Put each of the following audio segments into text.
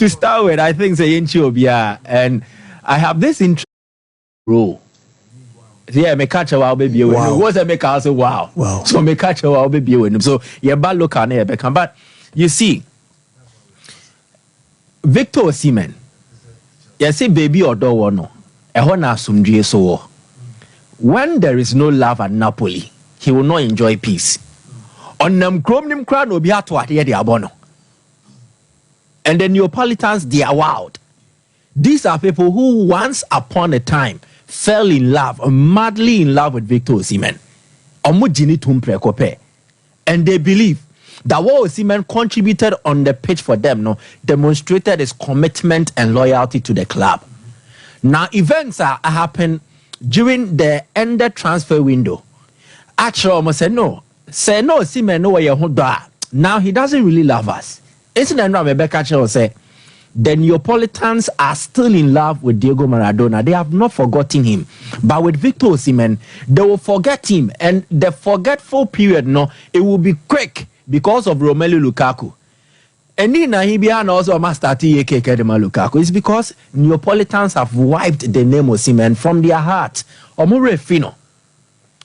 to start with, I think say Obia, and I have this interest rule. Yeah, me catch a wow baby. Wow. What's a make also wow. Wow. So me catch a wow baby with him. So yeah, bad look on here, but you see, Victor Osimhen, you see, baby or do no, so when there is no love at Napoli, he will not enjoy peace. On them chrome crowd will be at what the abono. And the Neapolitans, they are wild. These are people who once upon a time fell in love, madly in love with Victor Osimhen. And they believe that what Osimhen contributed on the pitch for them demonstrated his commitment and loyalty to the club. Now, events are happen during the ended transfer window. Actually, almost said no. Say no, Osimhen, no way you hold that. Now he doesn't really love us. Isn't that right? Rebecca say the Neapolitans are still in love with Diego Maradona. They have not forgotten him. But with Victor Osimhen, they will forget him. And the forgetful period, it will be quick because of Romelu Lukaku. And then he behind also master Lukaku. It's because Neapolitans have wiped the name Osimhen from their heart. Omure fino.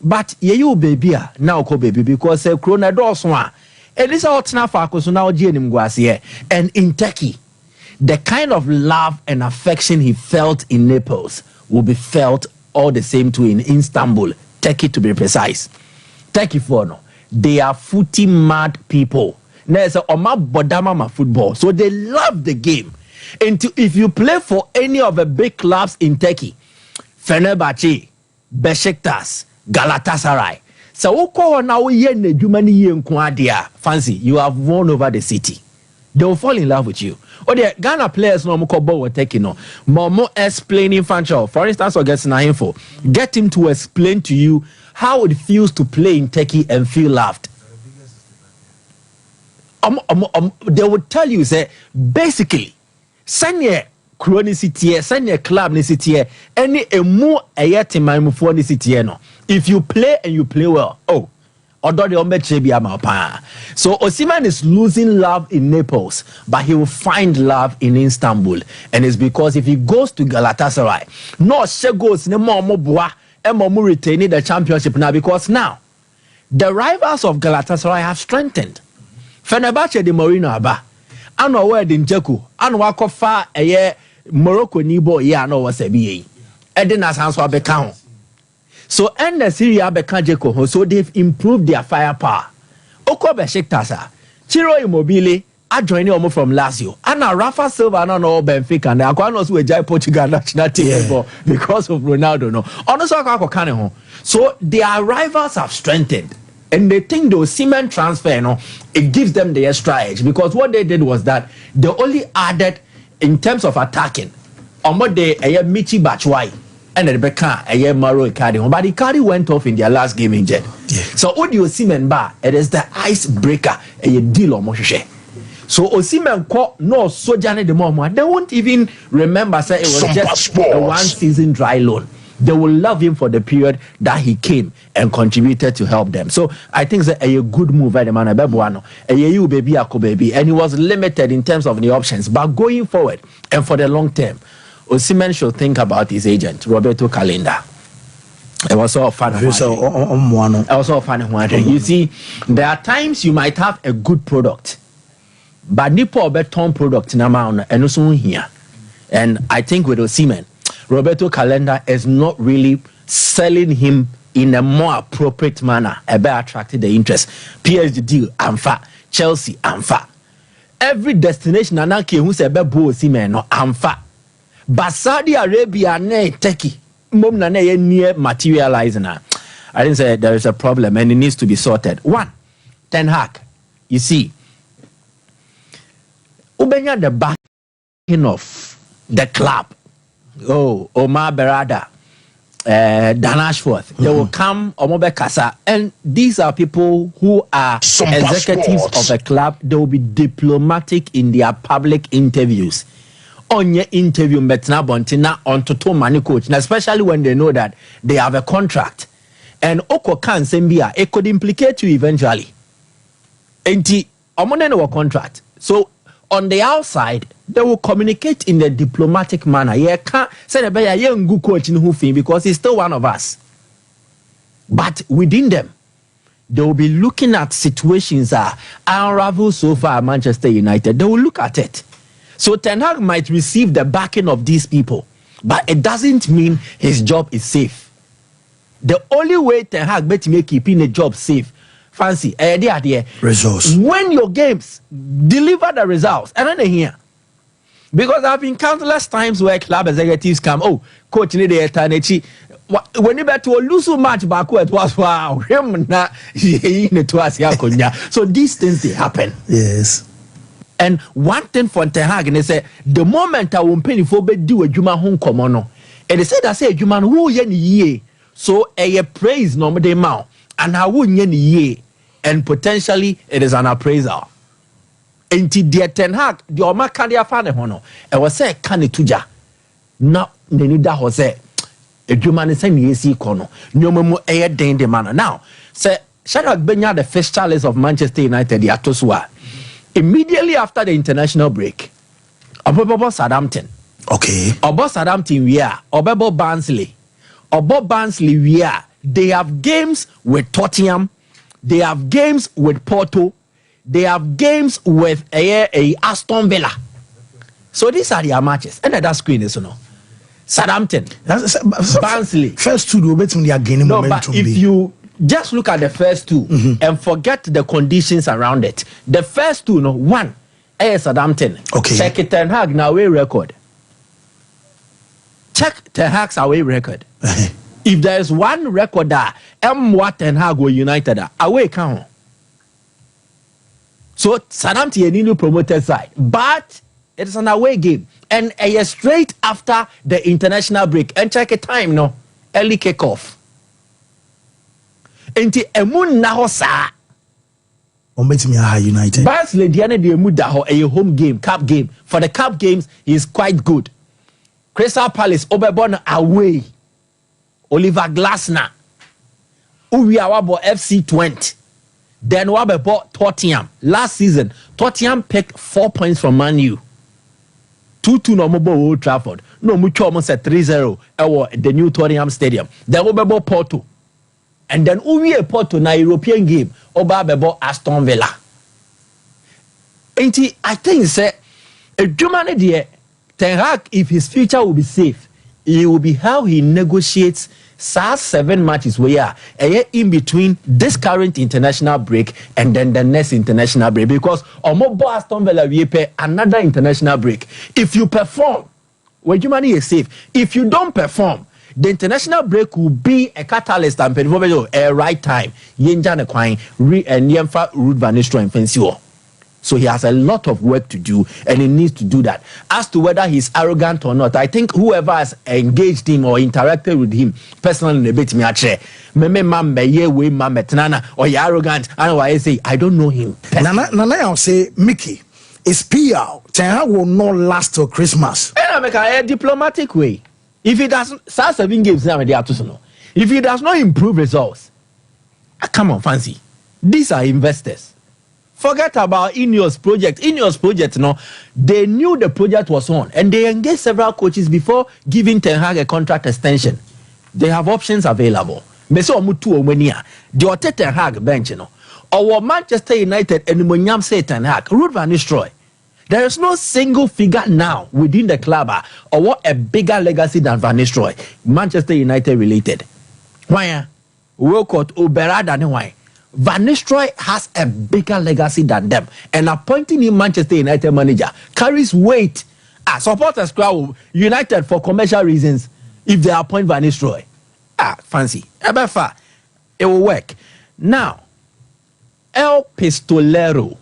But you baby now ko baby because Corona does one. And this is now for now and in Turkey. The kind of love and affection he felt in Naples will be felt all the same too in Istanbul, Turkey to be precise. Turkey they are footy mad people. There's a football, so they love the game. And if you play for any of the big clubs in Turkey, Fenerbahce, Besiktas, Galatasaray, so fancy, you have won over the city. They will fall in love with you. Or the Ghana players no more were taking more explaining financial. For instance, or get info. Get him to explain to you how it feels to play in Turkey and feel loved. They would tell you, say, basically, send your chronicity, send your club nicity, any more a yet in my city. If you play and you play well, so Osimhen is losing love in Naples, but he will find love in Istanbul. And it's because if he goes to Galatasaray, goes retaining the championship now, because now the rivals of Galatasaray have strengthened. Fenerbahce de Mourinho aba. Ano word in Jeku. Ano wako fa Morocco nibo ya no wasebi. Edina Sanswa Bekao. So and the Syria Bekajeko, so they've improved their firepower. Oko Besiktas, Ciro Immobile, I joined you from Lazio. And now Rafa Silva and no Benfica, and I can't with Jai Portugal national team because of Ronaldo. So their rivals have strengthened. And they think the Osimhen transfer, it gives them the extra edge. Because what they did was that they only added, in terms of attacking, on what they Michi Batshuayi and Rebecca Maro Icardi. But Icardi went off in their last game injured. Yeah. So what do Osimhen bar? It is the icebreaker, a deal or moshe. So Osimhen caught no sojourn the moment. They won't even remember say it was just a 1 season dry loan. They will love him for the period that he came and contributed to help them. So I think it's a good move by the man. Baby, and he was limited in terms of the options. But going forward and for the long term, Osimhen should think about his agent, Roberto Calenda. It was so fun. You see, there are times you might have a good product, but nipo beton product na and also here. And I think with Osimhen, Roberto Calenda is not really selling him in a more appropriate manner, about attracting the interest. PSG deal, Amfa. Chelsea, Amfa. Every destination, Anaki, who said, Bebo Osimhen, no, Amfa. But Saudi Arabia, ne, Turkey, Mom Nane, near materializing. I didn't say there is a problem and it needs to be sorted. One, Ten Hag, you see, Ubenya the backing of the club. Omar Berada, Dan Ashworth, they will come, Omobe Kasa, and these are people who are executives of a club. They will be diplomatic in their public interviews. On your interview, Metna Bontina, on Toto Mani coach, especially when they know that they have a contract. And Oko can Sembia, it could implicate you eventually. And Omone no contract. So on the outside, they will communicate in a diplomatic manner. You can't say a young good coach in who because he's still one of us. But within them, they will be looking at situations that unravel so far at Manchester United. They will look at it. So Ten Hag might receive the backing of these people, but it doesn't mean his job is safe. The only way Ten Hag bet me keeping a job safe, fancy, results. When your games deliver the results, and then here. Because I've been countless times where club executives come, oh, coach need the eternity. When you bet to lose a match back, it was wow. So these things they happen. Yes. And one thing for Ten Hag, and they say the moment I won't pay for do a Juma home common, and they said I say Juma who ye so a praise no de mount and how would ye and potentially it is an appraisal. Enti dear Ten Hag, the Oma Candia fan hono, and was say Kani Tuja. Now Nenida Jose, a Juma is saying yes, kono, no more air dain de manner. Now, say Shadrach Benya, the first chalice of Manchester United, the Atosua. Immediately after the international break, Obobo Southampton. Okay. Obo Southampton we are. Obobo Barnsley. Obo Barnsley we are. They have games with Tottenham. They have games with Porto. They have games with a Aston Villa. So these are their matches. And that screen is no. Southampton. Barnsley. First two do better they are gaining momentum. But if you just look at the first two and forget the conditions around it. The first two, no, one, Southampton. Okay. Check it Ten Hag now away record. Check Ten Hag's away record. If there is one record that what Ten Hag will United away count. So Southampton is new promoted side, but it is an away game and a straight after the international break. And check it time, no, early kickoff. Enti emun na ho sa Ombetimi aha United. Barnsley Diane de emu da ho a home game, cup game. For the cup games, he is quite good. Crystal Palace Obebon away. Oliver Glasner. Uwi awabo FC 20. Then wabebo Tottenham. Last season, Tottenham picked 4 points from Man U. 2-2 no mobo Old Trafford. No mucho almost at 3-0 at the new Tottenham Stadium. Then wabebo Porto. And then we a Porto na European game oba bebo Aston Villa. Enti I think say a Germany there Ten Hag, if his future will be safe, it will be how he negotiates 7 matches where in between this current international break and then the next international break, because Omobo Aston Villa we pay another international break. If you perform, when Germany is safe. If you don't perform, the international break will be a catalyst and a right time. Yenja Nekwine and Yemfa Ruud van Nistelrooy and Fensio. So he has a lot of work to do and he needs to do that. As to whether he's arrogant or not, I think whoever has engaged him or interacted with him personally in a bit, or you're arrogant, and I say, I don't know him. Nana, I'll say, Mickey, it's PR. Ten Hag will not last till Christmas. And I make a diplomatic way. If he doesn't, 7 games now, if he does not improve results, come on, fancy. These are investors. Forget about Ineos project. Ineos project, no, they knew the project was on and they engaged several coaches before giving Ten Hag a contract extension. They have options available. Mese omutu omania. The Ote Ten Hag bench, no. Or Manchester United and Monyam say Ten Hag, Ruud van Nistelrooy. There is no single figure now within the club or what a bigger legacy than Van Nistelrooy. Manchester United related. Why? Wilcott Obera than why? Van Nistelrooy has a bigger legacy than them, and appointing him Manchester United manager carries weight. Supporters crowd United for commercial reasons. If they appoint Van Nistelrooy, fancy. Ebefa, it will work. Now, El Pistolero.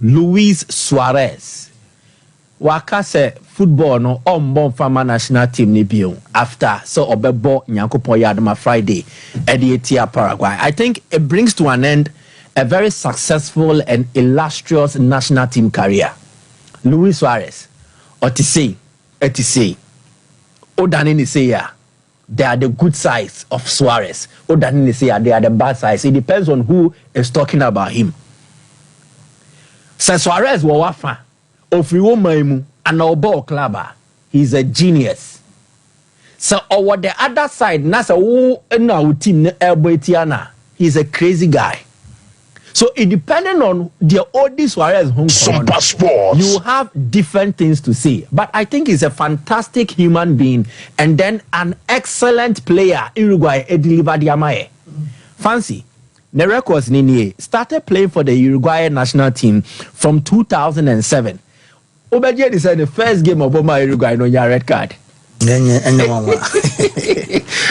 Luis Suárez waka se football no ombon fama national team ni bio after so obebo nyankopon yadama Friday Edia Paraguay. I think it brings to an end a very successful and illustrious national team career. Luis Suárez otise odanini say ya they are the good sides of Suárez. Odanini say ya they are the bad sides. It depends on who is talking about him. Suárez wo wafa Ofriwo Maimu and Obo Klaba. He's a genius. So over the other side, Nasa who now team Elboetiana. He's a crazy guy. So it depending on the Odi Suárez home Super Sports, you have different things to say. But I think he's a fantastic human being and then an excellent player. Uruguay delivered Yamae. Fancy. The records Nini started playing for the Uruguay national team from 2007. Obeje said the first game of Obama Uruguay no red card.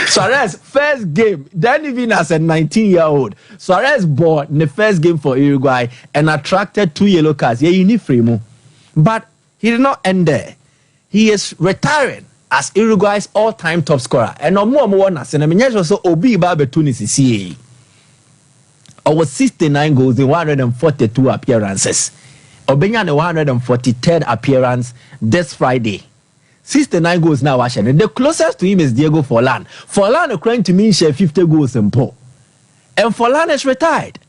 Suárez first game, then even as a 19-year-old, Suárez bought the first game for Uruguay and attracted 2 yellow cards. Yeah, you need free. But he did not end there. He is retiring as Uruguay's all-time top scorer. And no more was also Obi Babe Tunisi. Over 69 goals in 142 appearances. Obenya the 143rd appearance this Friday. 69 goals now, Washington. The closest to him is Diego Forlan. Forlan according to me share 50 goals in Paul. And Forlan is retired.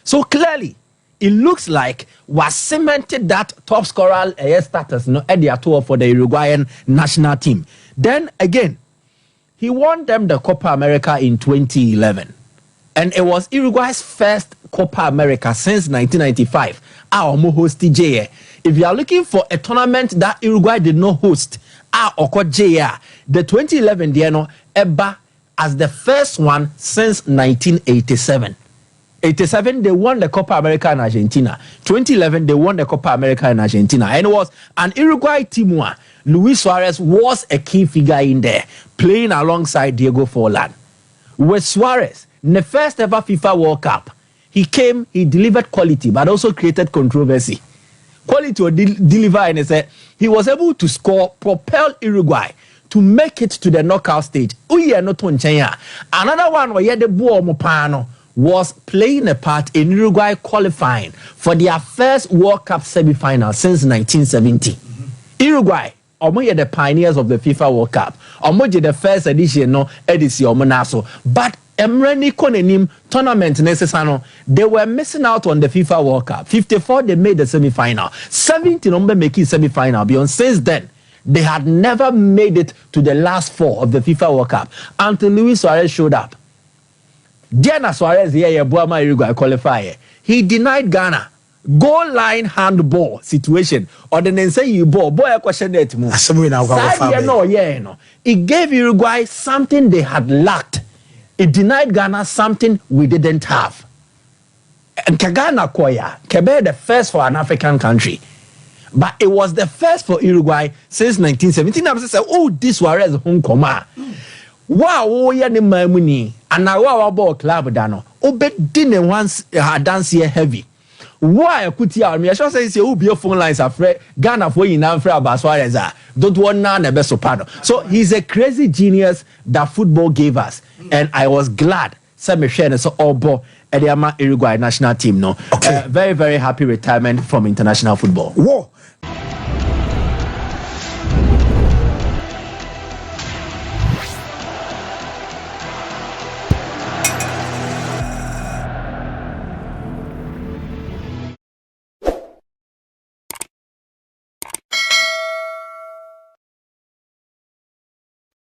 So clearly, it looks like was cemented that top scorer status at the tour for the Uruguayan national team. Then again, he won them the Copa America in 2011. And it was Uruguay's first Copa America since 1995. If you are looking for a tournament that Uruguay did not host, the 2011 Eba as the first one since 1987. 87 they won the Copa America in Argentina. 2011 they won the Copa America in Argentina, and it was an Uruguay team where Luis Suárez was a key figure in there, playing alongside Diego Forlan. With Suárez, in the first ever FIFA World Cup, he came, he delivered quality, but also created controversy. Quality or deliver, and he was able to score, propel Uruguay to make it to the knockout stage. Another one where the Buo Mopano was playing a part in Uruguay qualifying for their first World Cup semi-final since 1970. Uruguay, the pioneers of the FIFA World Cup. The first edition, but Emreni Konenim tournament necessano, they were missing out on the FIFA World Cup. 54 they made the semi-final. 70 number making semi-final. Beyond since then, they had never made it to the last 4 of the FIFA World Cup until Luis Suárez showed up. Diana Suárez here Buama Uruguay qualifier. He denied Ghana goal line handball situation. Or the say you boy a question that it gave Uruguay something they had lacked. It denied Ghana something we didn't have. And Ghana Koya, Kebe the first for an African country. But it was the first for Uruguay since 1917. I was saying, oh, this Suárez home coma. Wow, ya ni mamuni. And now our ball club dano. Obe didn't once dance here heavy. Why put here me? I should say you be your phone lines are free. Ghana for you now free about Suárez. Don't want none the best of pardon. So he's a crazy genius that football gave us. And I was glad some share so Obo Ediama Uruguay national team. No, very, very happy retirement from international football. Whoa.